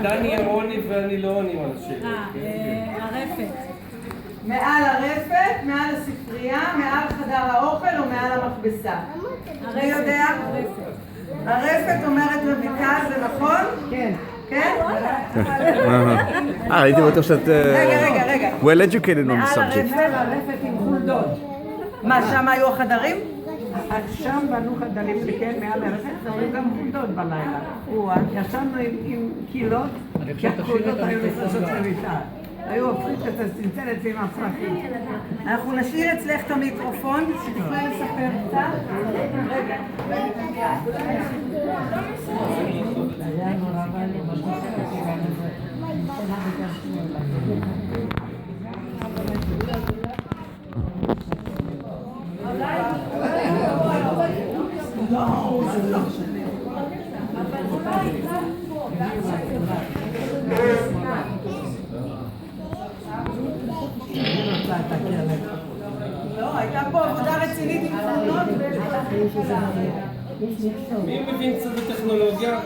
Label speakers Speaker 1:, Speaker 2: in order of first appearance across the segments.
Speaker 1: דני ירוני ואני לא עונים על השאלה.
Speaker 2: הרפת.
Speaker 3: מעל הרפת, מעל הספרייה, מעל חדר האוכל או מעל המכבסה? מי יודע? הרפת אומרת רויטל, זה נכון? כן. כן?
Speaker 4: הייתי בטוח שאת...
Speaker 3: רגע.
Speaker 4: well educated on the
Speaker 3: מעל
Speaker 4: subject.
Speaker 3: הרפת עם חולדות. מה, שם היו החדרים?
Speaker 5: שם בנו חדרים, כן, מעל הרפת, והיו גם חולדות בלילה. ישבנו עם קילות, כי החולדות היו נכנסות למיטה. היו הופכים את הצנצנת עם הפרקים.
Speaker 3: אנחנו נשאיר אצלך את המיקרופון, שתוכלי לספר קצת. רגע.
Speaker 5: היה נורא ואני
Speaker 3: לא, הייתה פה עבודה רצינית עם חולדות
Speaker 1: מי מבין קצת בטכנולוגיה?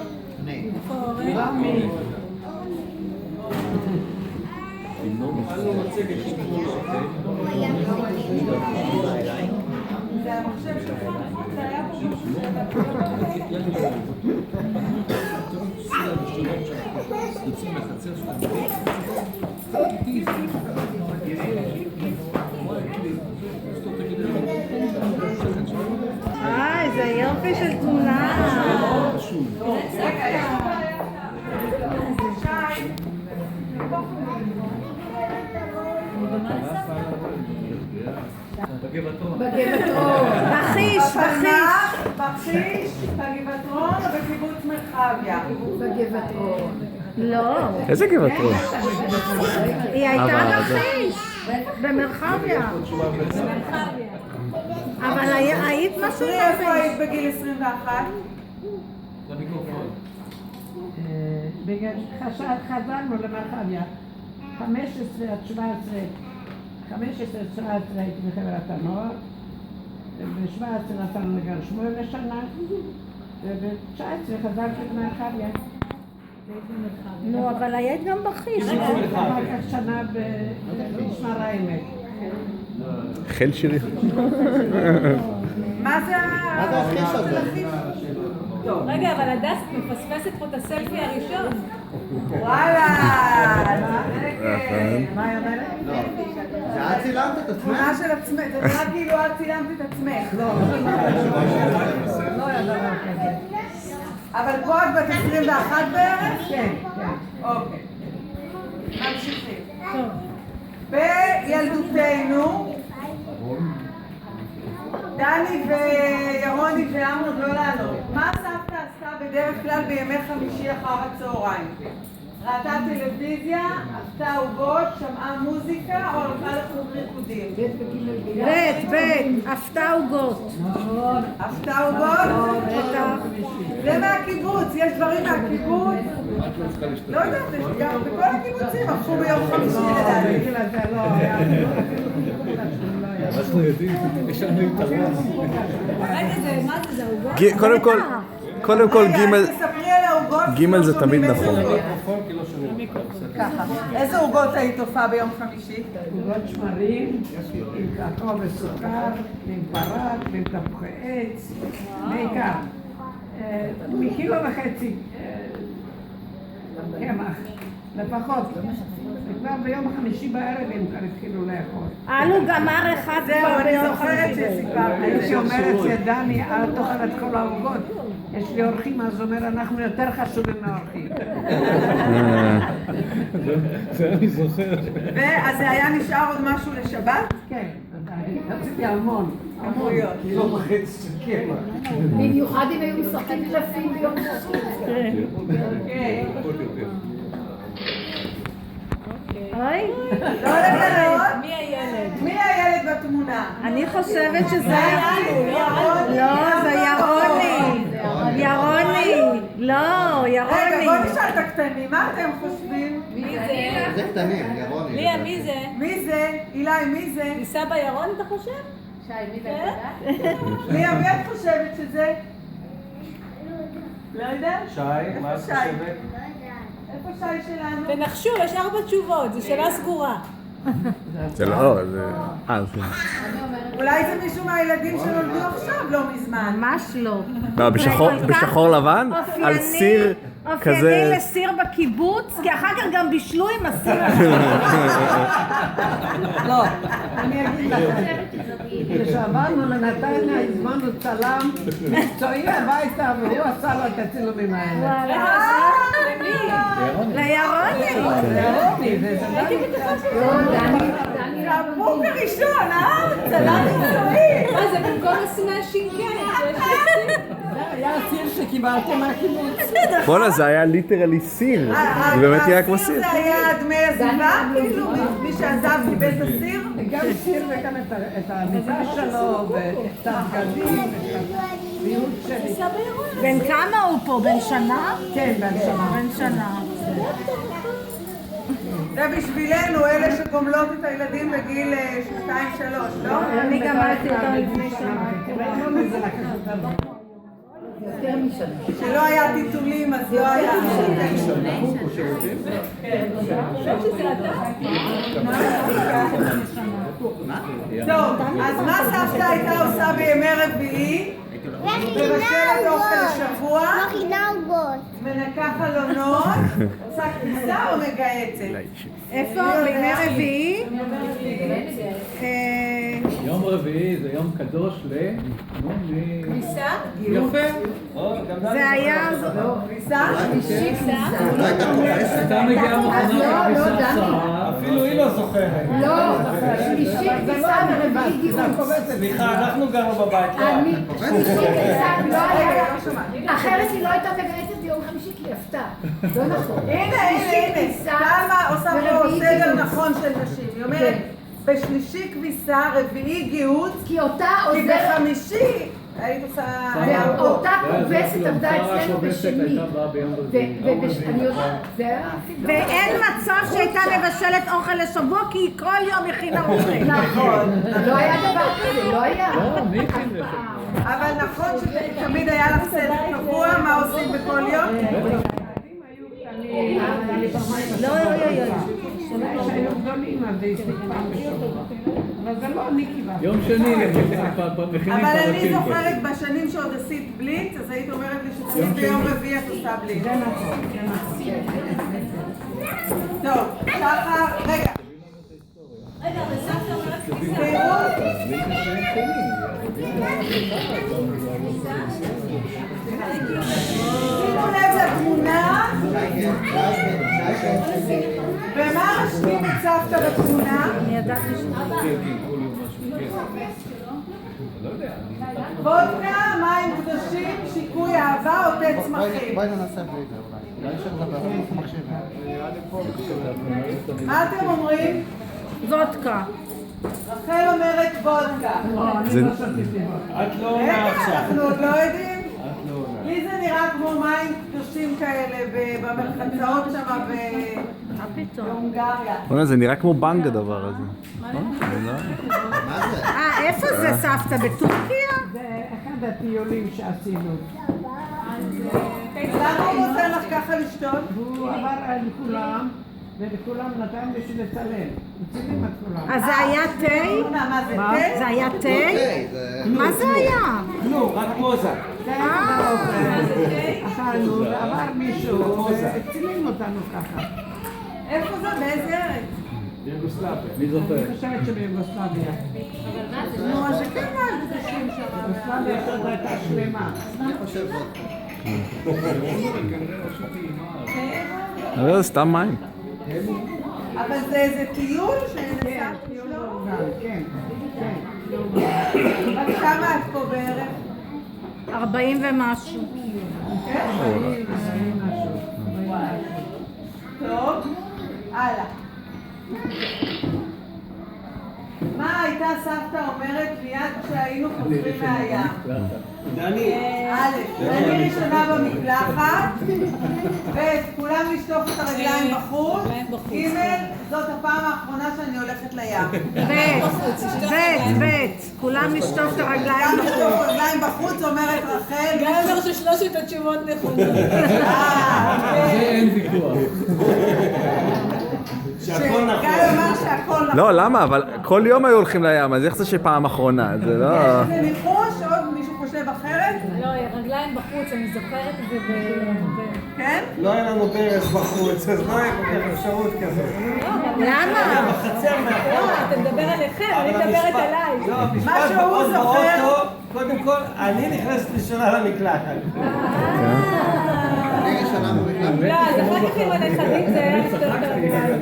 Speaker 1: התחלנו מצגת של תמונות.
Speaker 3: זה המחשב שלך? זה היה פה
Speaker 2: איזה יופי של תמונה. בגבעתרון.
Speaker 3: בחיש, בגבעתרון או בקיבוץ מרחביה?
Speaker 2: בגבעתרון. לא.
Speaker 4: איזה גבעתרון?
Speaker 2: היא הייתה בחיש. במרחביה. אבל היית
Speaker 3: תראי איפה היית בגיל 21?
Speaker 5: בגלל חזרנו למרחביה, 15 עד 17 הייתי בחברת הנוער, וב-17 נסענו לגן שמואל לשנה, וב-19 חזרתי למרחביה.
Speaker 2: נו, אבל היית גם בחיש.
Speaker 5: אחר כך שנה במשמר העמק.
Speaker 4: חיל שירי.
Speaker 3: מה זה החיש הזה?
Speaker 2: רגע, אבל הדס מפספסת פה את הסלפי הראשון.
Speaker 3: וואלה! מה היא אומרת?
Speaker 6: זה את צילמת את עצמך?
Speaker 3: תמונה של עצמך, זה נראה כאילו את צילמת את עצמך.
Speaker 5: לא היה דבר כזה.
Speaker 3: אבל פה את בת 21 בערך?
Speaker 5: כן.
Speaker 3: אוקיי. ממשיכים. בילדותנו, דני וירוני ואמנון לא לענות. מה סבתא עשתה בדרך כלל בימי חמישי אחר הצהריים? ראתה טלוויזיה, עשתה עוגות, שמעה מוזיקה או הלכה לחוג ריקודים?
Speaker 2: עשתה עוגות.
Speaker 3: עשתה עוגות? זה מהקיבוץ, יש דברים מהקיבוץ? לא יודעת, יש גם בכל הקיבוצים, הפכו ביום חמישי לדעתי.
Speaker 1: אנחנו יודעים, יש לנו יתרון.
Speaker 2: מה זה עוגות?
Speaker 4: קודם כל
Speaker 3: תספרי על העוגות.
Speaker 4: ג' זה תמיד נכון.
Speaker 3: ככה, איזה עוגות היית הופעה ביום חמישי?
Speaker 5: עוגות שמרים, עם קקאו וסוכר, עם פרק, עם תפוחי עץ, בעיקר. מקילו וחצי קמח, לפחות. וכבר ביום חמישי בערב הם כבר התחילו לאכול.
Speaker 2: עלו גמר אחד כבר
Speaker 3: אני
Speaker 2: ביום
Speaker 3: זוכרת
Speaker 2: חמישי.
Speaker 3: שסיפרת את
Speaker 5: הייתי
Speaker 3: זה.
Speaker 5: אומרת שדני, אל תאכל את כל העוגות. יש לי אורחים, אז הוא אומר, אנחנו יותר חשובים מהאורחים.
Speaker 1: זה אני זוכר.
Speaker 3: ואז זה היה נשאר עוד משהו לשבת?
Speaker 5: כן, רציתי המון.
Speaker 3: כמויות.
Speaker 1: קילו וחצי של קמח.
Speaker 2: במיוחד אם היו משחקים קלפים ביום חמישי.
Speaker 3: אוקיי.
Speaker 2: אוי,
Speaker 3: לא לגלות?
Speaker 2: מי הילד?
Speaker 3: מי הילד בתמונה?
Speaker 2: אני חושבת שזה... לא, זה ירוני. לא,
Speaker 3: רגע,
Speaker 2: ירוני.
Speaker 3: בוא נשאל את הקטנים, מה אתם חושבים?
Speaker 2: מי זה?
Speaker 6: זה קטנים, ירוני.
Speaker 2: ליה, מי זה?
Speaker 3: מי זה? אילי, מי זה?
Speaker 2: סבא ירון, אתה חושב? שי, מי זה?
Speaker 3: ליה, מי את חושבת שזה? לא יודעת?
Speaker 1: שי, מה את חושבת?
Speaker 3: איפה שי שלנו?
Speaker 2: תנחשו, יש 4 תשובות, זו שאלה סגורה.
Speaker 4: זה לא, זה... זה...
Speaker 3: אולי זה מישהו מהילדים שנולדו עכשיו, לא מזמן.
Speaker 7: ממש לא.
Speaker 4: לא, בשחור לבן? על סיר כזה...
Speaker 7: אופייני לסיר בקיבוץ, כי אחר כך גם בישלו עם הסיר.
Speaker 5: לא, אני אגיד לכם, כשעברנו לנתניה הזמנו צלם מקצועי הביתה והוא עשה לו את הצילומים האלה.
Speaker 7: לירוני.
Speaker 5: הייתי
Speaker 3: זה הבוק הראשון, צלם מקצועי.
Speaker 2: מה זה, במקום הסמאשינג כן,
Speaker 5: זה היה הסיר שקיבלתם מהקיבוץ.
Speaker 4: בוא'נה, זה היה ליטרלי סיר. זה באמת נראה כמו סיר.
Speaker 3: זה היה דמי עזיבה, כאילו מי שעזב קיבל את הסיר?
Speaker 5: גם סיר וגם את המיטה שלו ואת הבגדים ואת הביוט שלי.
Speaker 7: בן כמה הוא פה? בן שנה?
Speaker 5: כן,
Speaker 7: בן שנה.
Speaker 3: זה בשבילנו, אלה שגומלות את הילדים בגיל 2-3, לא?
Speaker 7: אני גמלתי אותם לפני שנה.
Speaker 3: שלא היה טיטולים, אז לא היה... טוב, אז מה סבתא הייתה עושה בימי רביעי? מבשלת אוכל לשבוע, מנקה חלונות, עושה כביסה או מגהצת?
Speaker 7: איפה? בימי רביעי?
Speaker 1: יום רביעי זה יום קדוש
Speaker 2: כביסה?
Speaker 1: יפה.
Speaker 7: זה היה...
Speaker 3: כביסה?
Speaker 1: הייתה מגיעה מכונה כביסה צרה. אפילו היא לא זוכרת.
Speaker 8: לא, שלישי כביסה ורביעי גיהוץ.
Speaker 1: סליחה, אנחנו גרנו בבית.
Speaker 8: אני, שלישי כביסה לא היה, אחרת היא לא הייתה מגייסת ביום חמישי כי היא עפתה. לא נכון.
Speaker 3: הנה, תלמה עושה פה סדר נכון של נשים. היא אומרת, בשלישי כביסה, רביעי גיהוץ,
Speaker 8: כי אותה
Speaker 3: כי
Speaker 8: עוזרת,
Speaker 3: בחמישי היית עושה...
Speaker 8: ואותה כובסת עבדה אצלנו בשני. ואני יודעת, זה היה...
Speaker 7: ואין מצב שהייתה מבשלת אוכל לשבוע כי היא כל יום הכינה אוכל.
Speaker 3: נכון.
Speaker 8: לא היה דבר כזה, לא היה.
Speaker 1: לא, מי כאילו?
Speaker 3: אבל נכון שתמיד היה לך סדר קבוע, מה עושים בכל יום?
Speaker 5: שהיו גדולים, אז זה הספיק פעם בשבוע. אבל זה לא אני קיבלתי.
Speaker 1: יום שני, מכינים
Speaker 3: אבל אני
Speaker 1: פרצים.
Speaker 3: זוכרת בשנים שעוד עשית בליץ, אז היית אומרת לי שתמיד ביום רביעי את עושה בליץ.
Speaker 5: זה נכון, זה נכון.
Speaker 3: טוב, שחר, רגע.
Speaker 2: רגע, אבל סבתא אומרת כביסה.
Speaker 3: זהירות. שימו לב לתמונה. ומה רשמים את סבתא בתמונה?
Speaker 7: אני ידעתי ש...
Speaker 3: וודקה, מים קדושים, שיקוי אהבה או תה צמחים.
Speaker 6: בואי ננסה בלי זה אולי. אולי אפשר לדבר על המחשב.
Speaker 3: מה אתם אומרים?
Speaker 7: וודקה.
Speaker 3: רחל אומרת וודקה.
Speaker 5: אני לא שתיתי בו.
Speaker 1: את לא עונה
Speaker 3: רגע,
Speaker 1: עכשיו.
Speaker 3: אנחנו עוד לא יודעים.
Speaker 1: את לא עונה.
Speaker 3: לי זה נראה כמו מים קדושים כאלה במרחצאות שם בהונגריה.
Speaker 4: בוא'נה, זה נראה כמו בנג הדבר הזה.
Speaker 6: מה זה?
Speaker 7: איפה זה סבתא? בטורקיה?
Speaker 5: זה אחד הטיולים שעשינו.
Speaker 3: למה הוא נותן לך ככה לשתות?
Speaker 5: והוא עבר על כולם, ולכולם נתן בשביל לצלם. מצלמים את כולם.
Speaker 7: אז זה היה תה?
Speaker 3: מה זה
Speaker 5: מה?
Speaker 3: תה?
Speaker 7: זה היה תה?
Speaker 6: אוקיי, זה...
Speaker 7: מה זה היה?
Speaker 1: לא, רק פוזה.
Speaker 5: זה היה באוכל. אכלנו, ועבר מישהו, והצלים אותנו ככה.
Speaker 3: איפה זה? באיזה ארץ?
Speaker 1: מי זוכר?
Speaker 5: אני חושבת שביוגוסלביה.
Speaker 3: נו, אז זה כן מים קדושים שם.
Speaker 5: ביוגוסלביה זאת הייתה שלמה.
Speaker 6: אני חושב עוד.
Speaker 4: זה סתם מים.
Speaker 3: אבל זה איזה טיול
Speaker 5: כן,
Speaker 3: שנסע
Speaker 5: טיול
Speaker 3: שלו?
Speaker 5: מאורגן, כן. כן.
Speaker 3: בת כמה את פה בערך?
Speaker 7: 40 ומשהו.
Speaker 3: טוב, הלאה. מה הייתה סבתא אומרת מיד כשהיינו חוזרים מהים?
Speaker 1: דני.
Speaker 3: א', אני ראשונה במקלחת, ב', כולם לשטוף את הרגליים בחוץ, ג', זאת הפעם האחרונה שאני הולכת לים.
Speaker 7: ב', כולם לשטוף את הרגליים
Speaker 3: כולם לשטוף את הרגליים בחוץ, אומרת רחל.
Speaker 2: גם אומר ששלושת התשובות נכונות.
Speaker 1: זה אין ויכוח. שהכל נכון.
Speaker 3: גיא אומר שהכל נכון.
Speaker 4: לא, למה? אבל כל יום היו הולכים לים, אז איך זה שפעם אחרונה? זה לא...
Speaker 3: יש איזה ניחוש, עוד מישהו חושב אחרת?
Speaker 2: לא, רגליים בחוץ, אני זוכרת את זה
Speaker 3: כן?
Speaker 1: לא היה לנו ברז בחוץ, אז לא היה כל כך אפשרות כזאת.
Speaker 7: למה?
Speaker 1: בחצר מאחור.
Speaker 2: לא, אתה מדבר עליכם, אני מדברת עליי.
Speaker 1: לא,
Speaker 3: מה
Speaker 1: המשפט
Speaker 3: שהוא
Speaker 1: מאוד
Speaker 3: זוכר.
Speaker 1: באוטו, קודם כל, אני נכנסת ראשונה למקלחת.
Speaker 6: אני ראשונה במקלחת.
Speaker 2: לא, אז אחר כך עם הנכדים זה היה לשטוף את הרגליים.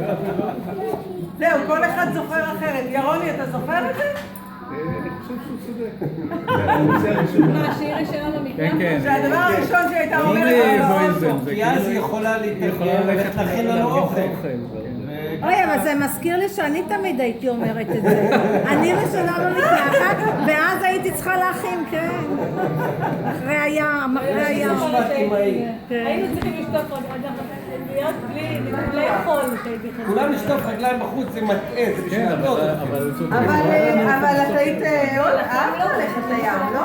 Speaker 3: זהו, כל אחד זוכר אחרת. ירוני, אתה זוכר את זה?
Speaker 2: מה, שהיא ראשונה במקלחת?
Speaker 3: זה הדבר הראשון שהייתה אומרת באוטו.
Speaker 1: כי אז היא יכולה להתארגן, ללכת להכין לנו אוכל.
Speaker 7: אוי, אבל זה מזכיר לי שאני תמיד הייתי אומרת את זה. אני ראשונה במקלחת, ואז הייתי צריכה להכין, כן. אחרי הים, אחרי הים.
Speaker 2: היינו צריכים לשטוף רגליים, להיות בלי חול שהייתי חושבת.
Speaker 1: כולם לשטוף רגליים בחוץ זה מטעה, זה בשביל הטוב.
Speaker 3: אבל את היית אהבת ללכת לים, לא?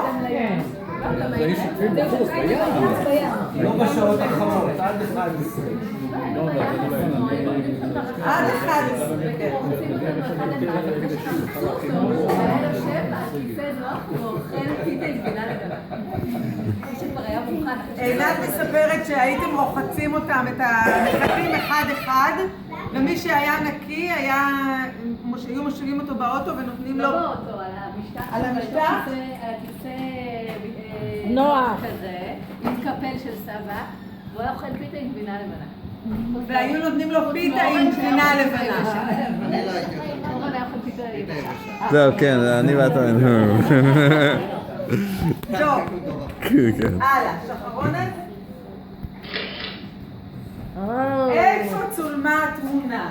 Speaker 1: לא בשעות החמות, עד 11.
Speaker 3: עד 11. עינת מספרת שהייתם רוחצים אותם, את הנכדים אחד-אחד, ומי שהיה נקי היו מושיבים אותו באוטו ונותנים לו...
Speaker 8: לא באוטו, על המשטח.
Speaker 3: על המשטח?
Speaker 8: על הכיסא
Speaker 7: נוח.
Speaker 8: כזה, עם קפל של סבא, והוא היה אוכל פיתה עם גבינה לבנה.
Speaker 3: והיו נותנים לו פיתה עם גבינה לבנה.
Speaker 6: אני לא הייתי
Speaker 8: אורן היה אוכל פיתה לבנה.
Speaker 4: זהו, כן, אני ואתה...
Speaker 3: טוב,
Speaker 4: כן.
Speaker 3: הלאה, שחרונת. איפה צולמה התמונה?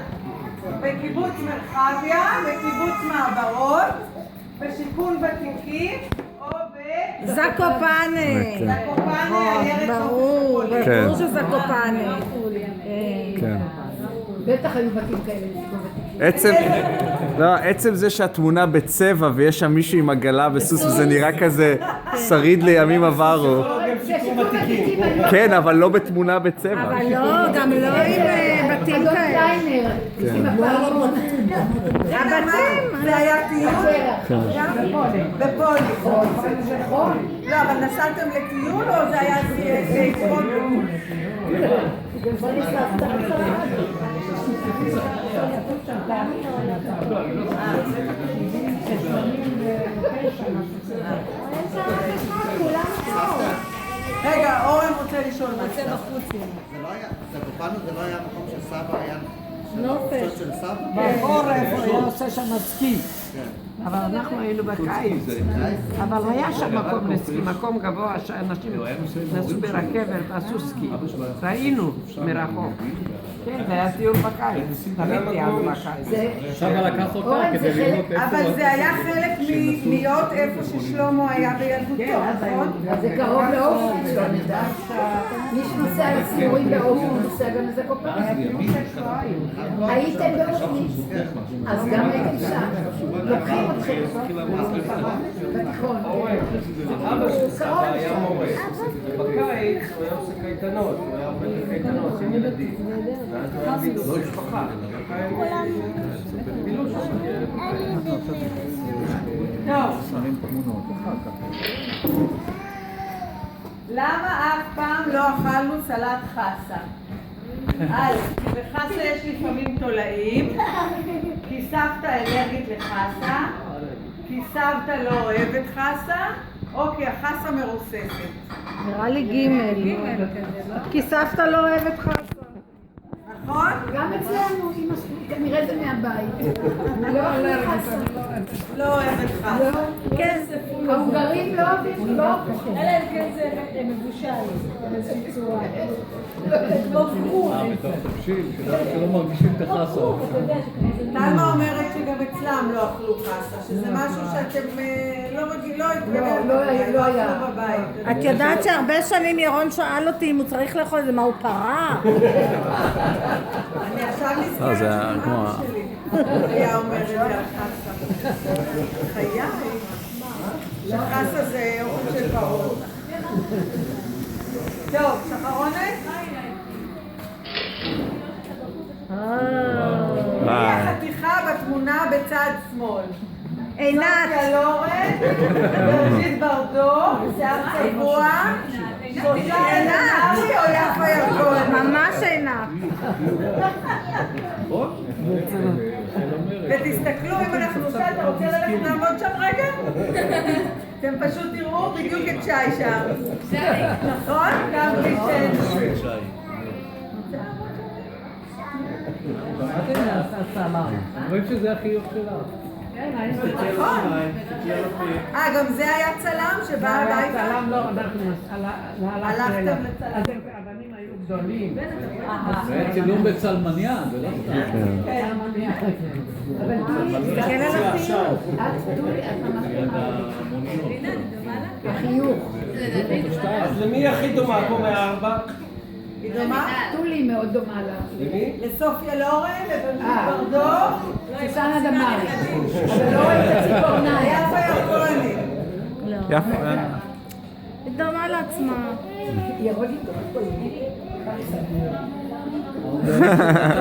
Speaker 3: בקיבוץ מרחביה, בקיבוץ מעברות, בשיכון ותיקים, או
Speaker 7: זקופנה.
Speaker 3: זקופנה, עיירת
Speaker 7: ברור,
Speaker 4: כן.
Speaker 7: ברור שזקופנה.
Speaker 4: כן.
Speaker 8: בטח היו בתים כאלה.
Speaker 4: עצם זה שהתמונה בצבע ויש שם מישהו עם עגלה וסוס וזה נראה כזה שריד לימים עברו. כן, אבל לא בתמונה בצבע.
Speaker 7: אבל לא, גם לא עם בתים כאלה. הבתים.
Speaker 3: זה היה טיול? בפולי. לא, אבל נסעתם לטיול או זה היה סייפון? רגע, אורן רוצה לשאול מה זה בחוץ.
Speaker 6: זה לא היה, זקופנו זה לא היה מקום של סבא, היה...
Speaker 7: נופש.
Speaker 6: של סבא?
Speaker 5: בחורף הוא היה עושה שם סקי. אבל אנחנו היינו בקיץ. אבל היה שם מקום לסקי, מקום גבוה שאנשים נסעו ברכבת ועשו סקי. ראינו מרחוק. כן, זה היה טיול בקיץ. תמיד תיארנו בקיץ.
Speaker 1: סבא לקח אותה כדי לראות איפה...
Speaker 3: אבל זה היה חלק מיות איפה ששלמה היה בילדותו, נכון?
Speaker 8: זה קרוב לאופן שלו, נדעת. מי שנוסע לסיורים באופן, הוא נוסע גם לזה כל פעם. הייתם באופן, אז גם הייתם שם. לוקחים אתכם. בתיכון.
Speaker 1: אבא של סבא היה מורה. בקיץ הוא היה עושה קייטנות, הוא היה עובד בקייטנות עם ילדים. ואז לא משפחה.
Speaker 3: למה אף פעם לא אכלנו סלט חסה? א', בחסה יש לפעמים תולעים, כי סבתא אלרגית לחסה, כי סבתא לא אוהבת חסה, או כי החסה מרוססת.
Speaker 7: נראה לי ג' כי סבתא לא אוהבת חסה.
Speaker 3: נכון?
Speaker 8: גם אצלנו, אמא שלי, כנראה זה מהבית. לא
Speaker 3: לא אוהבת חסה.
Speaker 8: כן, ההונגרים לא אוהבים, לא.
Speaker 2: אלא אם כן זה מבושל, באיזושהי צורה. כמו כרוך.
Speaker 1: בתוך תבשיל, שלא מרגישים את החסה.
Speaker 2: אתה יודע שכמו זה...
Speaker 3: תלמה אומרת שגם אצלם לא אכלו חסה, שזה משהו שאתם לא היה בבית.
Speaker 7: את יודעת שהרבה שנים ירון שאל אותי אם הוא צריך לאכול את זה, מה הוא פרה?
Speaker 3: אני עכשיו נזכרת שאבא שלי היה אומר את זה על חסה. חיי, שחסה זה אוכל של פרות. טוב, שחרונת? מי החתיכה בתמונה בצד שמאל?
Speaker 7: עינת.
Speaker 3: סופיה לורן, בראשית ברדור, שיער צבוע, שושה אלנארי או יפה ירקון?
Speaker 7: ממש עינת.
Speaker 3: ותסתכלו אם אנחנו עושה, אתה רוצה ללכת לעמוד שם רגע? אתם פשוט תראו בדיוק את שי שם. נכון? גם בלי שי.
Speaker 1: רואים שזה החיוך שלה.
Speaker 3: נכון. גם זה היה צלם שבא הביתה?
Speaker 5: צלם לא, אנחנו
Speaker 3: הלכתם לצלם.
Speaker 5: אז האבנים היו גדולים.
Speaker 1: זה צילום בצלמניה, זה לא סתם.
Speaker 5: צלמניה.
Speaker 8: אבל תסתכל על החיוך. החיוך.
Speaker 1: אז למי הכי דומה פה מהארבע?
Speaker 3: היא דומה?
Speaker 8: טולי מאוד דומה לה.
Speaker 1: למי?
Speaker 3: לסופיה לורן, לבראשית ברדור,
Speaker 8: סוסנה דמארי. אבל לא רואים את הציפורניים.
Speaker 3: יפה ירקוני.
Speaker 4: יפה.
Speaker 7: היא דומה לעצמה.
Speaker 8: ירון איתו.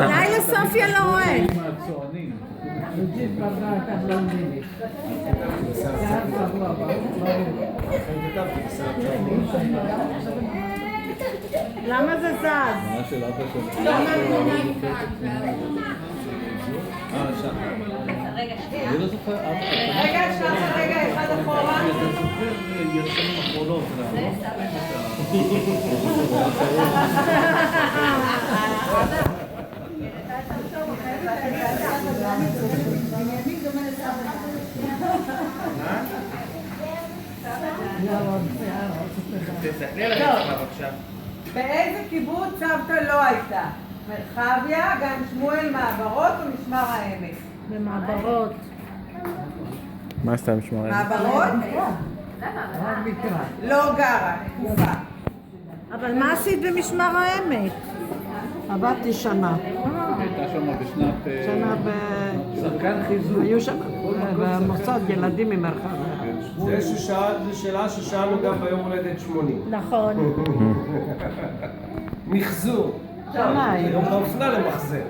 Speaker 7: אולי לסופיה לא רואה.
Speaker 1: הצוענים.
Speaker 5: ג'יט ברדה הייתה בלונדינית. שיער צבוע,
Speaker 7: למה זה זז?
Speaker 1: מה של אבא שלו? אני לא זוכר.
Speaker 3: רגע, שחר, רגע, אחד אחורה.
Speaker 1: אתה זוכר ישנים אחרונות.
Speaker 6: תסתכלי על עצמך בבקשה.
Speaker 3: באיזה קיבוץ סבתא לא הייתה? מרחביה, גן שמואל, מעברות או משמר העמק?
Speaker 7: במעברות.
Speaker 4: מה עשתה משמר העמק?
Speaker 3: מעברות?
Speaker 5: רק מקרא.
Speaker 3: לא גרה, תקופה.
Speaker 7: אבל מה עשית במשמר העמק?
Speaker 5: עבדתי שנה.
Speaker 1: הייתה שם בשנת...
Speaker 5: שנה
Speaker 1: שחקן חיזוק.
Speaker 5: היו שם במוסד ילדים ממרחביה.
Speaker 1: זו שאלה ששאלנו גם ביום הולדת 80.
Speaker 7: נכון.
Speaker 1: מחזור.
Speaker 5: שנה היא.
Speaker 1: היום באופנה למחזר.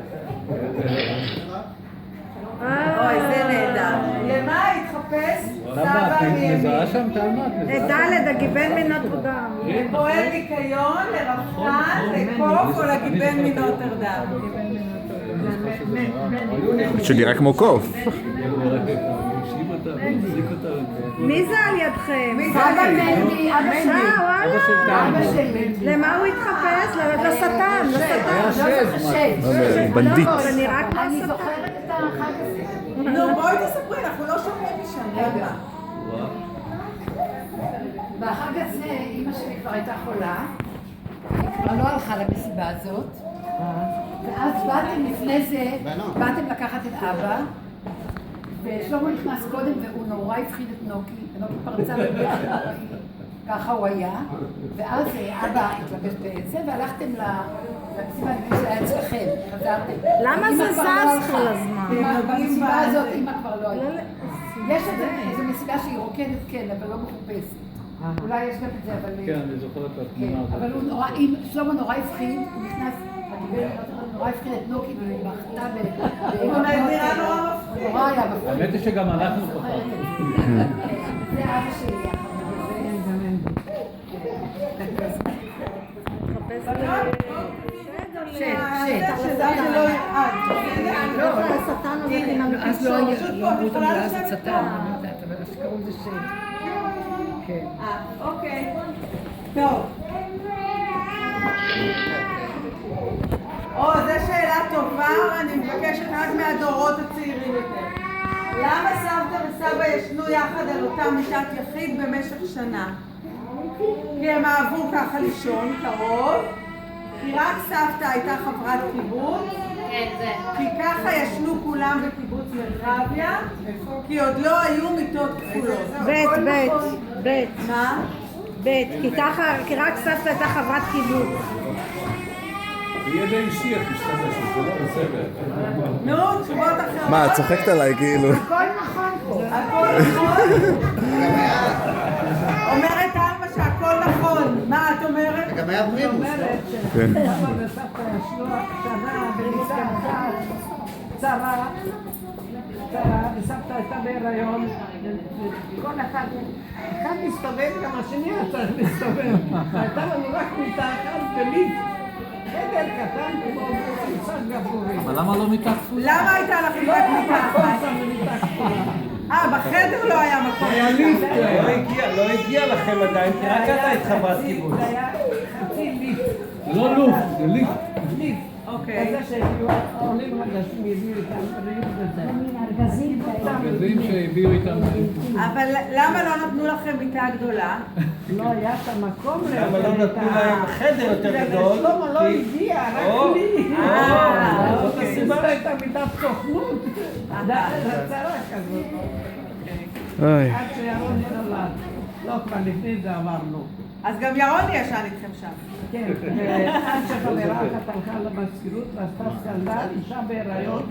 Speaker 3: אוי, זה נהדר. למה התחפש סבא מימין?
Speaker 1: שם תלמת.
Speaker 7: ד' הגיבן מנוטרדם.
Speaker 3: לפועל ניקיון, לרפתן, לקוף או לגיבן מנוטרדם?
Speaker 4: שנראה כמו קוף.
Speaker 7: מי זה על ידכם?
Speaker 8: סבא מנדי. אבא שלי.
Speaker 7: וואלה.
Speaker 8: אבא שלי.
Speaker 7: למה הוא התחפש? לשטן.
Speaker 4: בנדיט.
Speaker 7: זה נראה כמו
Speaker 8: אני
Speaker 7: שטן.
Speaker 8: זוכרת את החג הזה.
Speaker 3: נו, בואי תספרי, אנחנו לא שומעים משם. רגע.
Speaker 8: בחג הזה אימא שלי כבר הייתה חולה, היא כבר לא הלכה למסיבה הזאת, ואז באתם לפני זה, באתם לקחת את אבא, ושלמה נכנס קודם והוא נורא הפחיד את נוקי, ונוקי פרצה בבכי, ככה הוא היה, ואז אבא התלבש בזה והלכתם למסיבה, אני חושבת שהיה אצלכם, חזרתם.
Speaker 7: למה
Speaker 8: אמא
Speaker 7: זה
Speaker 8: כבר לא
Speaker 7: זז
Speaker 8: הלכה.
Speaker 7: כל הזמן?
Speaker 8: במסיבה הזאת אימא כבר לא הייתה. יש איזו מסיבה שהיא רוקדת כן, אבל לא מחופשת. אולי יש גם את זה, אבל...
Speaker 1: כן, אני זוכר את התמונה הזאת.
Speaker 8: אבל הוא נורא, שלמה נורא הפחיד, הוא נכנס, נורא הפחיד את נוקי ובכתה
Speaker 3: הוא נראה נורא מפחיד.
Speaker 8: נורא היה מפחיד.
Speaker 1: האמת היא שגם אנחנו פחדנו.
Speaker 8: זה אבא שלי. אז לא אמרו את המילה הזאת שטן, אני יודעת, אבל שקראו זה שד. כן.
Speaker 3: אוקיי. טוב. זו שאלה טובה, אני מבקשת רק מהדורות הצעירים יותר. למה סבתא וסבא ישנו יחד על אותה מיטת יחיד במשך שנה? כי הם אהבו ככה לישון, קרוב. כי רק סבתא הייתה חברת קיבוץ. כי ככה ישנו כולם בקיבוץ מרחביה. כי עוד לא היו מיטות כפולות.
Speaker 7: בית.
Speaker 3: מה?
Speaker 7: בית. כי רק סבתא הייתה חברת קיבוץ.
Speaker 1: ידע אישי, את משתמשת, זה לא בסדר.
Speaker 3: נו, תשובות אחרות.
Speaker 4: מה, את צוחקת עליי כאילו?
Speaker 8: הכל נכון פה.
Speaker 3: הכל נכון? אומרת אלמה שהכל נכון. מה את אומרת?
Speaker 6: גם היה פרימוס.
Speaker 5: אומרת שסבא וסבתא ישנו שנה במיטה אחת צרה, וסבתא הייתה בהיריון, כל אחד מסתובב, גם השני היה צריך להסתובב. הייתה לנו רק מיטה אחת בליף. חדר קטן כמו קצת גבורי.
Speaker 9: אבל למה לא מיטה כפולה?
Speaker 3: למה הייתה לכם רק מיטה אחת? בחדר לא היה מקום.
Speaker 1: לא הגיע לכם עדיין, כי רק אתה היית חברת קיבוץ.
Speaker 5: זה היה חצי ליף.
Speaker 9: זה לא לוף, זה ליף.
Speaker 5: ליף.
Speaker 3: אוקיי.
Speaker 5: כזה שהביאו עולים חדשים, הביאו איתם ריב וזה.
Speaker 9: ארגזים שהביאו איתם.
Speaker 3: אבל למה לא נתנו לכם מיטה גדולה?
Speaker 5: לא היה את המקום
Speaker 1: למה לא נתנו להם חדר יותר גדול?
Speaker 5: שלמה לא הגיע, רק לי.
Speaker 1: זאת הסיבה.
Speaker 5: זאת הייתה מיטת סוכנות. צרה כזאת.
Speaker 4: אוי.
Speaker 5: עד שירון נולד. לא, כבר לפני זה עברנו.
Speaker 3: אז גם ירוני ישן איתכם שם.
Speaker 5: כן, ועד שחברה אחת הלכה למזכירות ועשתה סקנדל, אישה בהיריון,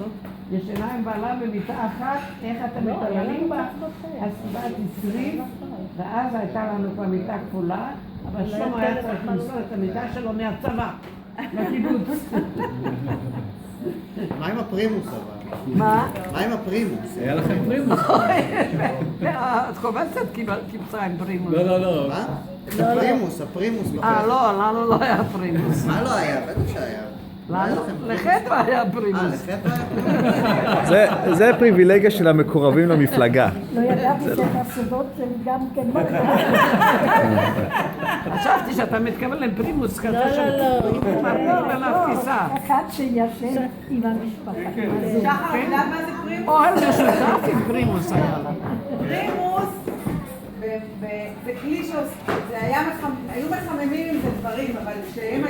Speaker 5: ישנה עם בעלה במיטה אחת, איך אתם מתעללים בה? אז קיבלת 20, ואז הייתה לנו כבר מיטה כפולה, אבל שלמה היה צריך למסור את המיטה שלו מהצבא, לקיבוץ.
Speaker 6: מה עם הפרימוס אבל?
Speaker 5: מה?
Speaker 6: מה עם הפרימוס?
Speaker 9: היה לכם פרימוס.
Speaker 5: את חובצת קיבצה עם פרימוס.
Speaker 9: לא.
Speaker 6: מה? הפרימוס.
Speaker 5: לא, לנו לא היה פרימוס.
Speaker 6: מה לא היה? בטח שהיה.
Speaker 5: לחטא היה פרימוס.
Speaker 6: לחטא היה פרימוס.
Speaker 4: זה פריבילגיה של המקורבים למפלגה.
Speaker 8: לא ידעתי שאת הסודות של גם כן.
Speaker 5: חשבתי שאתה מתכוון לפרימוס כזה של מרנור עליו כיסה.
Speaker 8: אחד שישן עם המשפחה.
Speaker 3: שחר, יודעת מה זה פרימוס?
Speaker 5: אוהל משותף עם פרימוס היה לה.
Speaker 3: פרימוס זה כלי היו מחממים עם זה דברים, אבל כשהם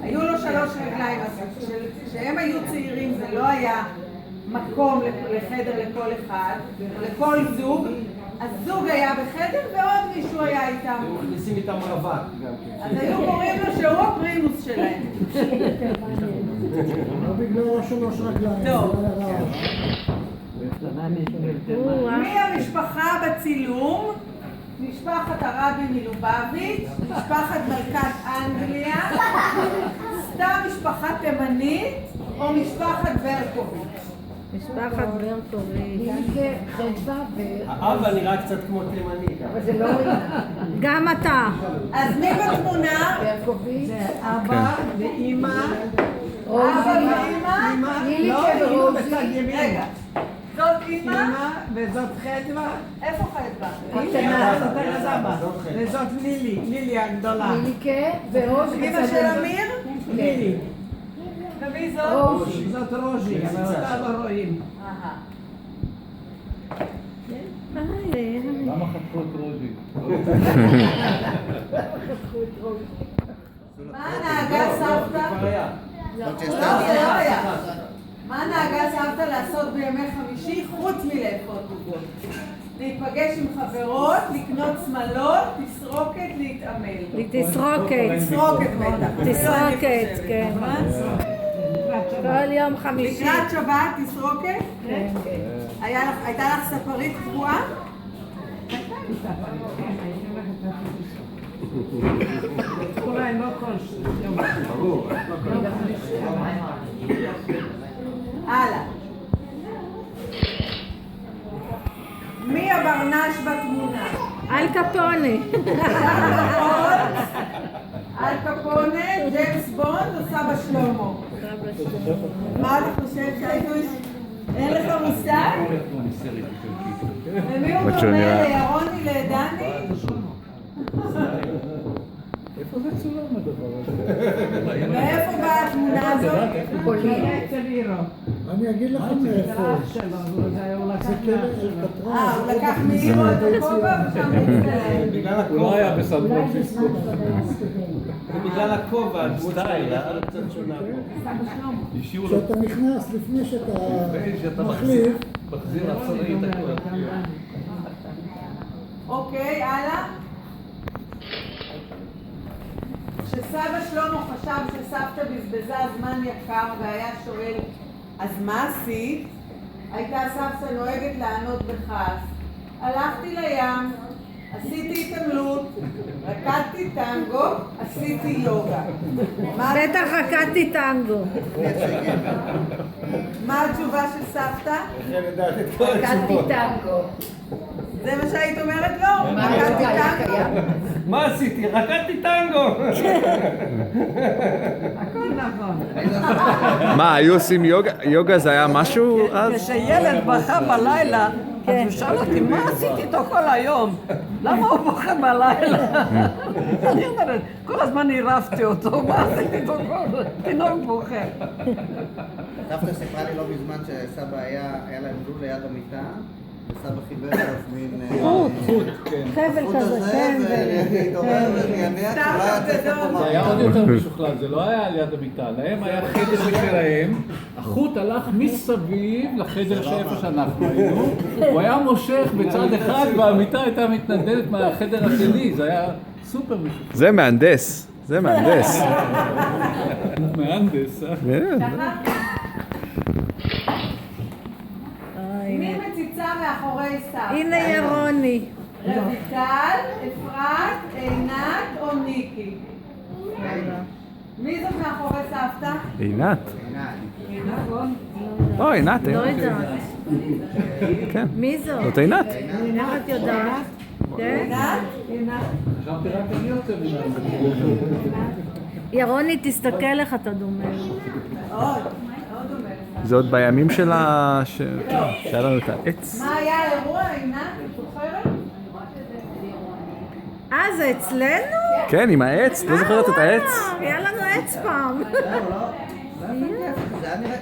Speaker 3: היו לו 3 רגליים, אז כשהם היו צעירים זה לא היה מקום לחדר לכל אחד, לכל זוג, אז זוג היה בחדר ועוד מישהו היה איתם.
Speaker 1: מכניסים איתם רווק גם כן.
Speaker 3: אז היו קוראים לו שהוא הפרימוס שלהם.
Speaker 10: לא בגלל 3 רגליים.
Speaker 3: טוב.
Speaker 7: מי
Speaker 3: המשפחה בצילום? משפחת הרבי מלובביץ', משפחת מלכת אנגליה, סתם משפחה תימנית או משפחת ברקוביץ'?
Speaker 7: משפחת ברקוביץ'.
Speaker 1: האבא נראה קצת כמו תימני.
Speaker 8: אבל זה לא...
Speaker 7: גם אתה.
Speaker 3: אז מי בתמונה?
Speaker 8: ברקוביץ'.
Speaker 5: אבא ואימא.
Speaker 3: אבא ואימא?
Speaker 5: לא, אימא בצד ימין.
Speaker 3: רגע. זאת אימא?
Speaker 5: אימא וזאת חדווה.
Speaker 3: איפה חדווה?
Speaker 5: זאת אבא. וזאת לילי הגדולה.
Speaker 8: ליליקה ורוז
Speaker 3: אימא של אמיר?
Speaker 5: לילי.
Speaker 3: ומי זאת?
Speaker 5: זאת רוז'י, אבל אותה לא רואים.
Speaker 9: למה חתכו את רוז'י?
Speaker 3: מה נהגה סבתא? מה נהגה סבתא לעשות בימי חמישי חוץ מלאפות עוגות? להיפגש עם חברות, לקנות שמלות, תסרוקת, להתעמל.
Speaker 7: תסרוקת בטח. תסרוקת, כן. כל יום חמישי.
Speaker 3: לקראת שבת תסרוקת?
Speaker 7: כן.
Speaker 3: הייתה לך ספרית קבועה?
Speaker 5: אולי לא כל יום.
Speaker 1: ברור.
Speaker 3: הלאה. מי הברנש בתמונה?
Speaker 7: אל קפונה.
Speaker 3: אל קפונה, ג'יימס בונד או סבא שלמה? מה אתה חושב שהיינו... אין לך מושג? ומי הוא דומה לירוני לדני?
Speaker 9: איפה זה צולם הדבר הזה?
Speaker 3: מאיפה באה התמונה?
Speaker 7: התמונה הזאת?
Speaker 5: אצל אירו.
Speaker 10: אני אגיד לכם מאיפה.
Speaker 5: שלו, הוא לקח
Speaker 10: זה כלב של קטרן.
Speaker 3: הוא לקח מאירו את הכובע ושם מצטלם.
Speaker 1: בגלל
Speaker 9: הוא לא היה בסן
Speaker 10: אולי
Speaker 9: פרנסיסקו.
Speaker 1: זה בגלל הכובע, הדמות שלה קצת שונה פה.
Speaker 10: כשאתה נכנס, לפני שאתה מחליף,
Speaker 9: מחזיר לעצרי את הכל.
Speaker 3: אוקיי, הלאה. כשסבא שלמה חשב שסבתא בזבזה זמן יקר והיה שואל, אז מה עשית? הייתה סבתא נוהגת לענות בכעס. הלכתי לים, עשיתי התעמלות, רקדתי טנגו, עשיתי יוגה.
Speaker 7: בטח רקדתי טנגו.
Speaker 3: מה התשובה של סבתא?
Speaker 8: רקדתי טנגו.
Speaker 3: זה מה שהיית אומרת לו? רקדתי טנגו?
Speaker 1: מה עשיתי? רקדתי טנגו!
Speaker 5: הכל נכון.
Speaker 4: מה, היו עושים יוגה? יוגה זה היה משהו אז?
Speaker 5: כשילד בכה בלילה, אז הוא שאל אותי, מה עשיתי איתו כל היום? למה הוא בוכה בלילה? אני אומרת, כל הזמן עירבתי אותו, מה עשיתי איתו כל תינוק בוכה?
Speaker 6: סבתא סיפרה לי לא מזמן שסבא היה להם גלול ליד המיטה, וסבא חיבר לו מין...
Speaker 7: חבל כזה, כן.
Speaker 6: והתעורר וניענע, שלא היה צריך פה
Speaker 9: זה היה
Speaker 6: מראה.
Speaker 9: עוד יותר משוכלל, זה לא היה ליד המיטה, להם היה חדר משלהם, החוט הלך מסביב לחדר שאיפה שאנחנו היינו, הוא היה מושך בצד אחד והמיטה הייתה מתנדלת מהחדר השני, זה היה סופר משוכלל.
Speaker 4: זה מהנדס. זה מהנדס.
Speaker 9: מהנדס, אה?
Speaker 4: כן.
Speaker 3: מי מציצה מאחורי סבתא?
Speaker 7: הנה ירוני.
Speaker 3: רויטל, אפרת, עינת או ניקי? מי זאת מאחורי סבתא?
Speaker 4: עינת. או, עינת.
Speaker 7: לא יודעת.
Speaker 4: כן.
Speaker 7: מי זאת?
Speaker 4: זאת עינת.
Speaker 7: איך את יודעת? כן?
Speaker 3: עינת?
Speaker 9: חשבתי רק אני יוצא ממנו.
Speaker 7: ירוני, תסתכל איך אתה דומה.
Speaker 3: עוד אומר.
Speaker 4: זה עוד בימים שלה, שהיה לנו את העץ.
Speaker 3: מה היה האירוע, עינת? את זוכרת?
Speaker 7: זה אצלנו?
Speaker 4: כן, עם העץ. לא זוכרת את העץ?
Speaker 7: היה לנו עץ פעם.
Speaker 6: זה היה נראה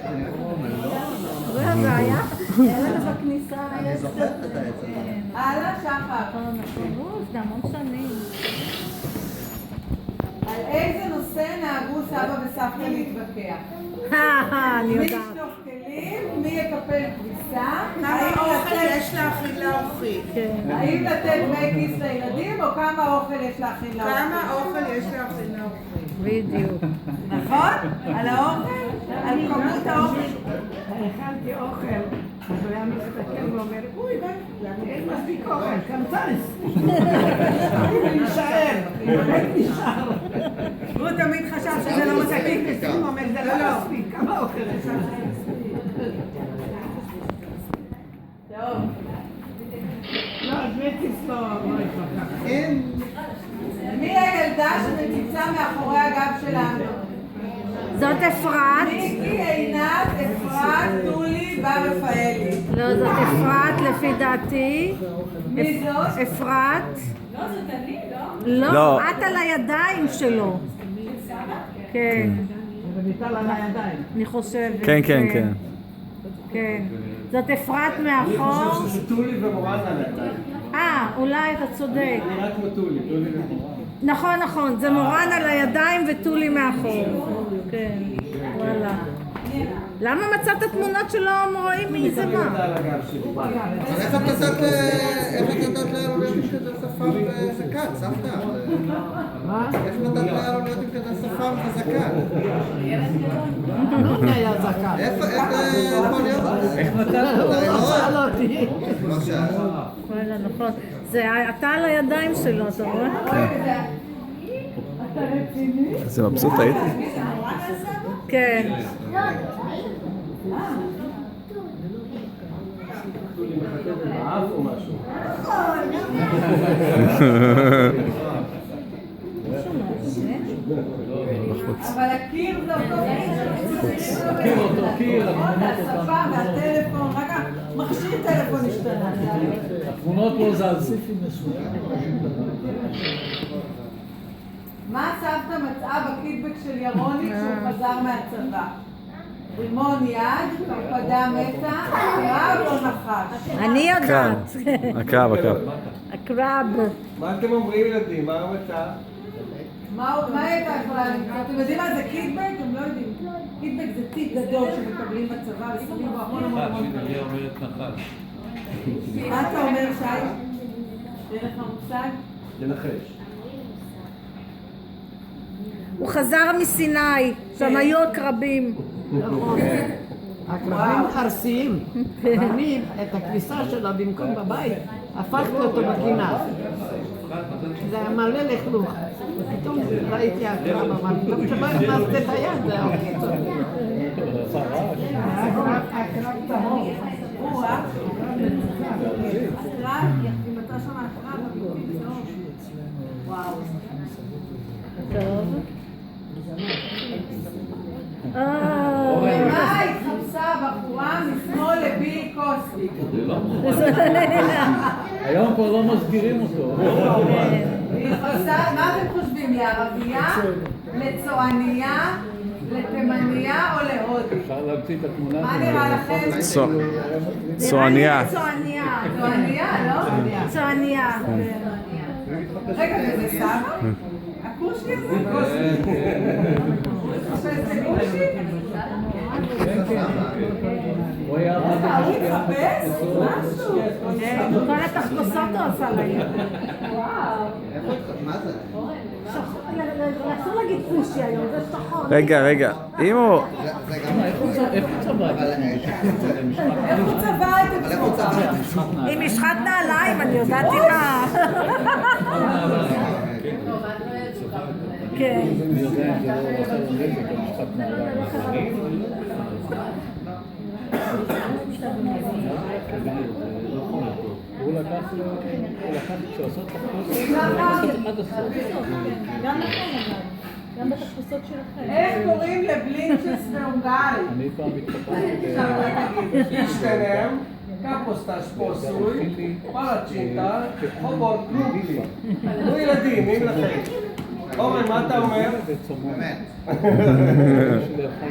Speaker 7: זה היה? היה לנו בכניסה.
Speaker 6: אני זוכרת את העץ הזה.
Speaker 3: הלאה, שחר.
Speaker 7: זה המון שנים.
Speaker 3: על איזה נושא נהגו סבא וסבתא להתווכח?
Speaker 7: אני
Speaker 3: מי
Speaker 7: יודעת.
Speaker 3: ישטוף כלים? מי יקפל כביסה?
Speaker 11: כמה אוכל יש להכין לאורחים?
Speaker 3: האם לתת דמי כיס לילדים או כמה אוכל יש להכין לאורחים?
Speaker 11: כמה אוכל יש להכין לאורחים?
Speaker 7: בדיוק.
Speaker 3: נכון? על האוכל? על כמות האוכל?
Speaker 5: הכנתי אוכל, אז הוא היה מסתכל ואומר, אוי, אין מספיק אוכל, קמצץ. להישאר, באמת נשאר.
Speaker 3: הוא תמיד חשב שזה לא מספיק.
Speaker 5: הוא אומר, זה לא מספיק, כמה אוכל יש לך?
Speaker 3: טוב.
Speaker 5: לא, אז מטיס לא התווכח.
Speaker 3: מי הילדה שמציצה מאחורי הגב שלנו?
Speaker 7: זאת אפרת.
Speaker 3: ניקי, עינת, אפרת, טולי, בר רפאלי.
Speaker 7: לא, זאת אפרת לפי דעתי.
Speaker 3: מי זאת?
Speaker 7: אפרת.
Speaker 2: לא, זאת אני, לא?
Speaker 7: לא, את על הידיים שלו. כן,
Speaker 5: וביטל על הידיים.
Speaker 7: אני חושבת.
Speaker 4: כן, כן, כן.
Speaker 7: כן. זאת אפרת
Speaker 1: אני
Speaker 7: מאחור.
Speaker 1: חושב שזה טולי ומורן על הידיים.
Speaker 7: אולי אתה צודק.
Speaker 1: אני רק כמו טולי ומורן.
Speaker 7: נכון, נכון, זה מורן על הידיים וטולי מאחור. כן, וואלה. למה מצאת תמונות שלא רואים מי זה מה?
Speaker 1: על הגב שלי.
Speaker 6: אז איך את נתת לאלו להיות עם כזה שפם וזקן, סבתא?
Speaker 5: מה?
Speaker 6: איך נתת לאלו להיות עם כזה שפם וזקן?
Speaker 5: לא היה זקן.
Speaker 6: איך יכול להיות? איך
Speaker 9: נתת לו?
Speaker 5: שאל אותי.
Speaker 6: לא שאל.
Speaker 7: וואלה, נכון. זה אתה על הידיים שלו, אתה רואה?
Speaker 4: איזה מבסוט הייתי.
Speaker 7: כן.
Speaker 1: באף או משהו?
Speaker 3: אבל הקיר זה אותו קיר. השפה והטלפון, רק המכשיר טלפון השתנה.
Speaker 9: התמונות לא זזו.
Speaker 3: מה סבתא מצאה בקיטבג של ירוני כשהוא חזר מהצבא? רימון יד, קרפדה מתה, עקרב או נחש?
Speaker 7: אני יודעת.
Speaker 4: הקרב.
Speaker 7: הקרב.
Speaker 1: מה אתם אומרים ילדים? מה המצב?
Speaker 3: מה הייתה יכולה למצוא? אתם יודעים מה זה קיטבג? אתם לא יודעים. קיטבג זה תיק גדול שמקבלים בצבא ושמים בו המון
Speaker 9: היא אומרת נחש.
Speaker 3: מה אתה אומר, שי? יש לך מושג?
Speaker 1: לנחש.
Speaker 7: הוא חזר מסיני, שם היו עקרבים.
Speaker 5: נכון. הקרבים ארסיים. ואני את הכביסה שלו במקום בבית, הפכתי אותו בגינה. זה היה מלא לכלוך. פתאום ראיתי הקרב, אבל פתאום שלא הכנסת את היד, זה היה קיצור. הקרב טהור.
Speaker 3: הקרב, אם אתה שם הקרב, אמיתי, טוב. וואו.
Speaker 7: טוב.
Speaker 3: במה התחפשה הבחורה משמאל לביל קוסבי?
Speaker 9: היום כבר לא מסגירים אותו.
Speaker 3: היא התחפשה, מה אתם חושבים? לערבייה? לצועניה? לתימניה או להודית?
Speaker 9: אפשר להמציא את התמונה.
Speaker 3: מה נראה לכם?
Speaker 4: צועניה.
Speaker 7: צועניה.
Speaker 3: צועניה, לא?
Speaker 7: צועניה.
Speaker 3: רגע, זה סבא? הכושי הזה? זה כושי?
Speaker 9: הוא היה
Speaker 3: הוא התחפש? משהו?
Speaker 7: כל התחפושות הוא עשה להם.
Speaker 3: וואו.
Speaker 6: מה זה?
Speaker 7: אסור להגיד כושי היום, זה שחור.
Speaker 4: רגע, אם הוא...
Speaker 9: איך הוא צבע?
Speaker 3: איך הוא צבע את עצמו?
Speaker 7: עם משחת נעליים, אני יודעת עם מה. כן.
Speaker 9: אני יודע אם זה לא עושה נזק, המשחק נעליים. הוא לקח כשעושות תחפושות עד הסוף.
Speaker 2: גם לכם, גם בתחפושות שלכם.
Speaker 3: איך קוראים לבלינצ'ס והונגרי?
Speaker 9: אני פעם התחפשתי
Speaker 1: אישטנם, קפוסטס פוסוי, פלצ'ינטה, חובות קלוגלי. נו ילדים, מי לכם? אורן, מה אתה אומר?
Speaker 6: באמת.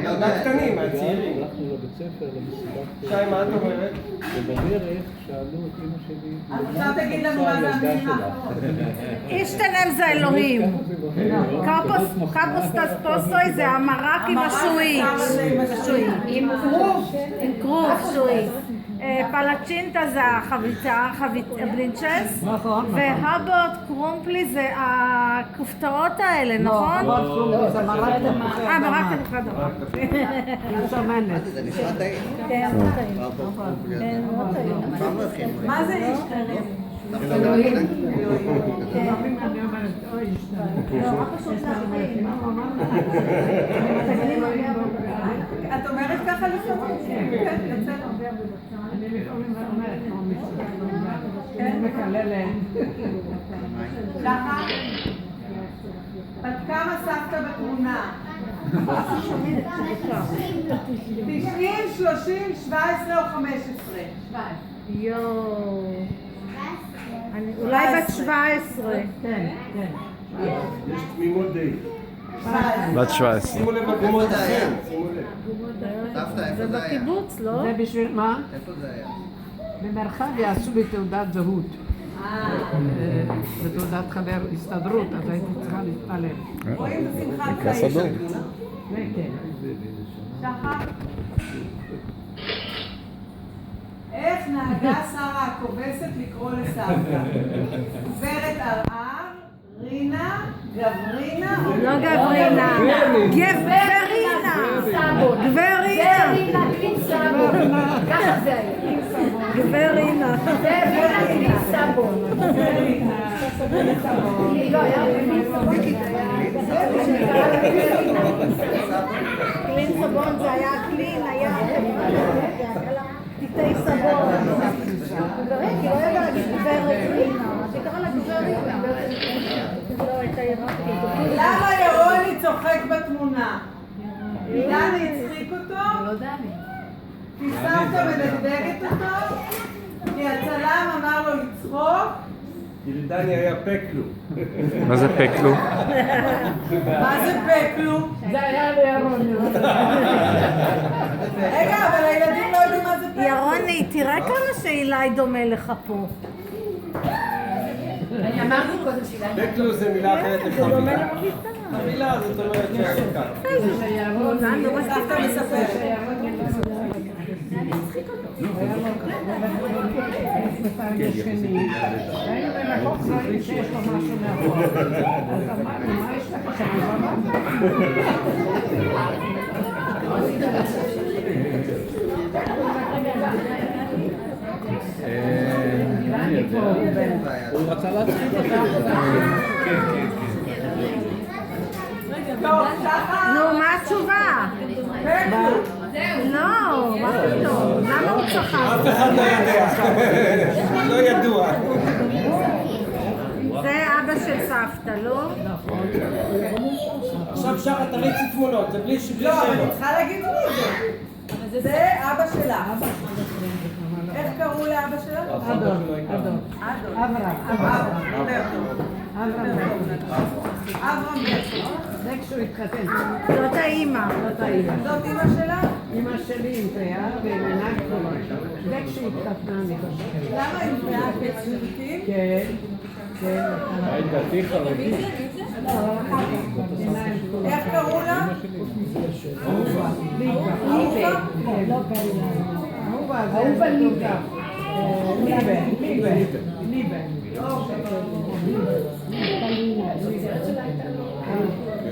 Speaker 1: ילדה קטנים, מהצעירים.
Speaker 9: הלכנו לבית ספר, למסיבת...
Speaker 1: שי, מה את אומרת?
Speaker 9: ובדרך שאלו את אמא שלי...
Speaker 3: אז עכשיו תגיד לנו מה זה המילים האחרות.
Speaker 7: אישתנם זה אלוהים. קפוסטס פוסוי זה המרק עם השוי. עם כרוב שוי. פלצ'ינטה זה החביצה, ברינצ'ס.
Speaker 5: נכון.
Speaker 7: והבוט קרומפלי זה הכופתאות האלה, נכון?
Speaker 5: לא, זה מרק תפוחי אדמה.
Speaker 7: מרק תפוחי אדמה.
Speaker 5: עם שמנת.
Speaker 6: זה נשמע טעים.
Speaker 7: כן, מאוד טעים. מאוד טעים.
Speaker 6: פעם לא הכינו.
Speaker 3: מה זה אישטנם?
Speaker 5: לפעמים אני אומרת, אוי,
Speaker 3: את אומרת ככה לפעמים? כן, יוצא הרבה.
Speaker 5: אני לפעמים אומרת, כמו אני מקללת.
Speaker 3: ככה? בת כמה סבתא בתמונה? 90, 30, 17 או 15?
Speaker 7: יואו. אולי בת 17.
Speaker 5: כן.
Speaker 1: יש תמימות די.
Speaker 4: בת 17.
Speaker 1: שימו לב בגומות אחר.
Speaker 6: סבתא, איפה
Speaker 7: זה
Speaker 6: זה היה?
Speaker 7: בקיבוץ, לא?
Speaker 5: זה בשביל מה?
Speaker 6: איפה זה היה?
Speaker 5: במרחב יעשו לי תעודת זהות. זה תעודת חבר הסתדרות, אז הייתי צריכה להתפלל.
Speaker 3: רואים בשמחת
Speaker 4: פנקס
Speaker 3: חיים.
Speaker 4: אדום.
Speaker 5: כן.
Speaker 3: שחר? איך נהגה שרה הכובסת לקרוא לסבתא? גברת ערער, רינה, גברינה או...
Speaker 7: לא גברינה. גברינה. גברינה.
Speaker 8: ככה זה היה.
Speaker 7: גברינה. קלין סבון זה היה קלין, היה תיתי סבון. כי לא ידע להגיד גברינה, שקרא לה גברינה. לא, את הירקית.
Speaker 3: למה ירוני צוחק בתמונה? דני הצחיק אותו?
Speaker 8: לא דני.
Speaker 3: כי סבתא מדגדגת אותו? כי הצלם אמר לו לצחוק?
Speaker 1: כי לדני היה פקלו.
Speaker 4: מה זה פקלו?
Speaker 3: מה זה פקלו?
Speaker 5: זה היה לירון.
Speaker 3: רגע, אבל הילדים לא יודעים מה זה פקלו.
Speaker 7: ירוני, תראה כמה שאילי דומה לך פה.
Speaker 8: אני אמרתי קודם שאלה.
Speaker 1: פקלו זה מילה אחרת
Speaker 7: זה דומה
Speaker 1: לחבילה.
Speaker 7: למביסה.
Speaker 1: חבילה זאת אומרת שהעיקר.
Speaker 3: סבתא מספרת.
Speaker 5: היינו במקום זרים שיש לו משהו מאחור. אז אמרנו, מה יש לך
Speaker 9: הוא רצה להצחיק אותי.
Speaker 7: נו, מה התשובה? לא, מה פתאום? למה הוא צחק?
Speaker 1: אף אחד לא יודע. לא ידוע.
Speaker 7: זה אבא של סבתא, לא?
Speaker 1: עכשיו שחר תריצי תמונות, זה בלי
Speaker 3: לא, אבל
Speaker 1: שמות.
Speaker 3: אני צריכה להגיד מי זה. זה אבא שלה. איך קראו לאבא שלה?
Speaker 5: אברהם.
Speaker 3: אברהם ברקו.
Speaker 5: זה כשהוא התחתן.
Speaker 7: זאת האימא.
Speaker 5: זאת האימא.
Speaker 3: זאת אמא שלה?
Speaker 5: אמא שלי עם פאה ומנהג חולה. זה כשהיא התחתנה, אני חושבת.
Speaker 3: למה עם פאה בצמיתים?
Speaker 5: כן, כן.
Speaker 9: היית דתי חרדי.
Speaker 3: איך קראו לה?
Speaker 5: אהובה. אהובה ליבה. ליבה.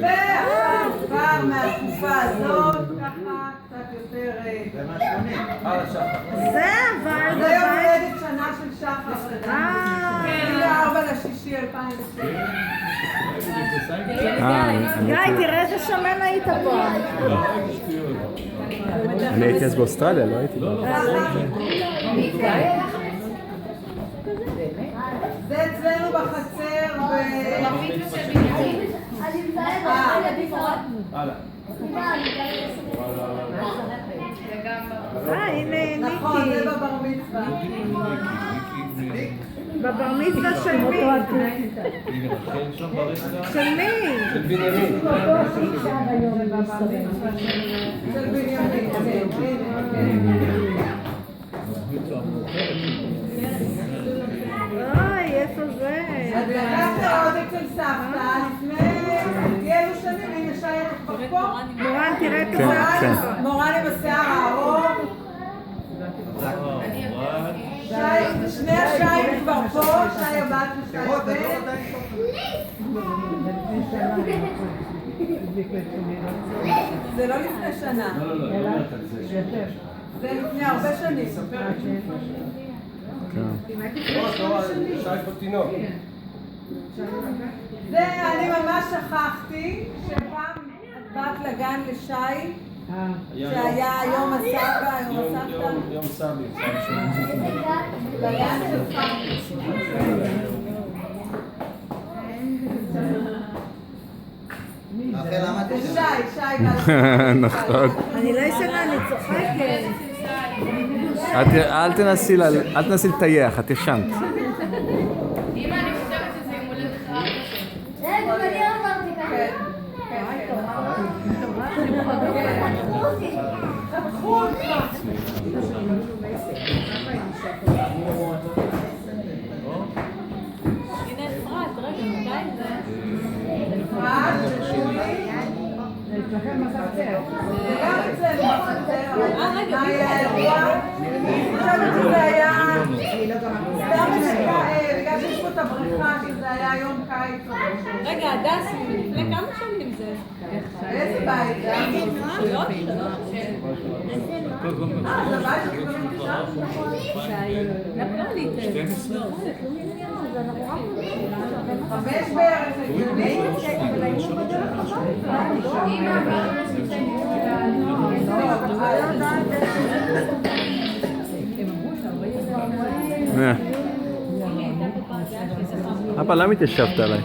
Speaker 3: ועכשיו כבר מהתקופה הזאת, ככה קצת יותר...
Speaker 7: זה אבל
Speaker 3: זה יום הולדת שנה של שחר. 24/6/2020.
Speaker 7: גיא, תראה איזה שמן היית פה.
Speaker 4: אני הייתי אז באוסטרליה, לא הייתי.
Speaker 3: זה אצלנו בחצר
Speaker 7: הנה
Speaker 3: נכון, זה
Speaker 7: ניקי.
Speaker 3: בבר מצווה.
Speaker 7: בבר מצווה של מי? של מי?
Speaker 1: של בנימין.
Speaker 3: של בנימין.
Speaker 7: אוי, איפה זה?
Speaker 3: אז לקחת עוד אצל סבתא לפני אילו שנים, הנה שי כבר פה.
Speaker 7: מורן, תראה את
Speaker 4: כן,
Speaker 7: הסבתא.
Speaker 4: כן.
Speaker 3: מורן עם השיער הארוך. שני השיים כבר פה, שי הבת ושי הבן. זה לא לפני שנה. זה לפני הרבה שנים.
Speaker 1: שי פה תינוק.
Speaker 3: זה אני ממש שכחתי שפעם את באת לגן לשי שהיה יום הסבא, יום הסבתא.
Speaker 1: יום סמי.
Speaker 3: לגן שלך.
Speaker 6: אחרי למדתי
Speaker 3: זה
Speaker 6: שם.
Speaker 3: שי
Speaker 4: נכון.
Speaker 7: אני לא ישנה, אני צוחקת.
Speaker 4: אל תנסי לטייח, את ישנת.
Speaker 8: אמא, אני חושבת שזה יום הולדת חרב. גם אני אמרתי ככה.
Speaker 2: הנה אפרת, רגע, מתי זה?
Speaker 5: אצלכם בחצר.
Speaker 3: זה גם אצלנו בחצר, אבל מה היה האירוע? אני חושבת שזה היה סתם בגלל שיש פה את הבריכה שזה היה יום קיץ.
Speaker 2: רגע, הדס, לפני כמה שנים זה?
Speaker 3: איזה בית זה?
Speaker 2: שלוש?
Speaker 3: זה בית שקוראים שם?
Speaker 2: נפלה לי את זה.
Speaker 3: 5 בערך, הגיוני?
Speaker 4: אבא, למה התיישבת עליי?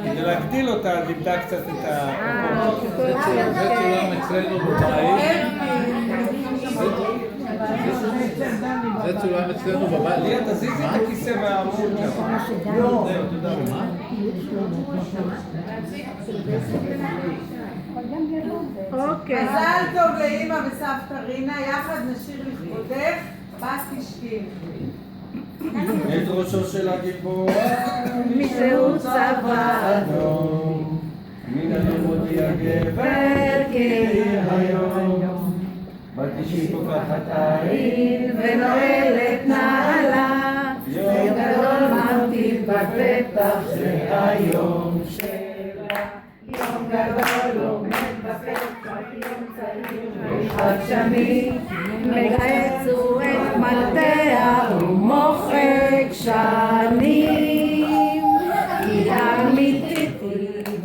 Speaker 1: כדי להגדיל אותה, איבדה קצת את ה...
Speaker 9: זה צולם אצלנו בבית. זה צולם אצלנו בבית.
Speaker 1: ליה, תזיזי את הכיסא והעמוד שם.
Speaker 3: לא.
Speaker 1: זהו, תודה.
Speaker 7: אוקיי.
Speaker 3: מזל טוב לאמא וסבתא רינה, יחד נשיר לכבודך, בת תשתי.
Speaker 1: את ראשו של הגיבור,
Speaker 7: משהו צבא
Speaker 1: אדום, מן הלמודי הגבר כי היום, בת 90 פוקחת עין
Speaker 7: ונועלת נעלה,
Speaker 1: יום
Speaker 7: גדול ממתין
Speaker 1: בפתח זה היום
Speaker 7: שלה, יום גדול עומד בפתח, יום צעיר וחדשני, מגייסו את מטה ומוחק שנים, היא אמיתית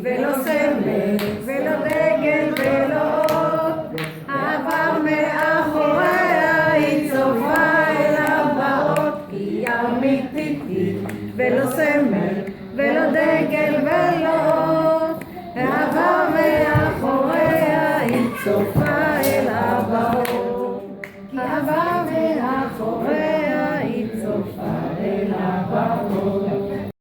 Speaker 7: ולא סמל ולא דגל ולא אות, עבר מאחוריה היא צופה אל הבאות, היא אמיתית ולא סמל ולא דגל ולא אות, עבר מאחוריה היא צופה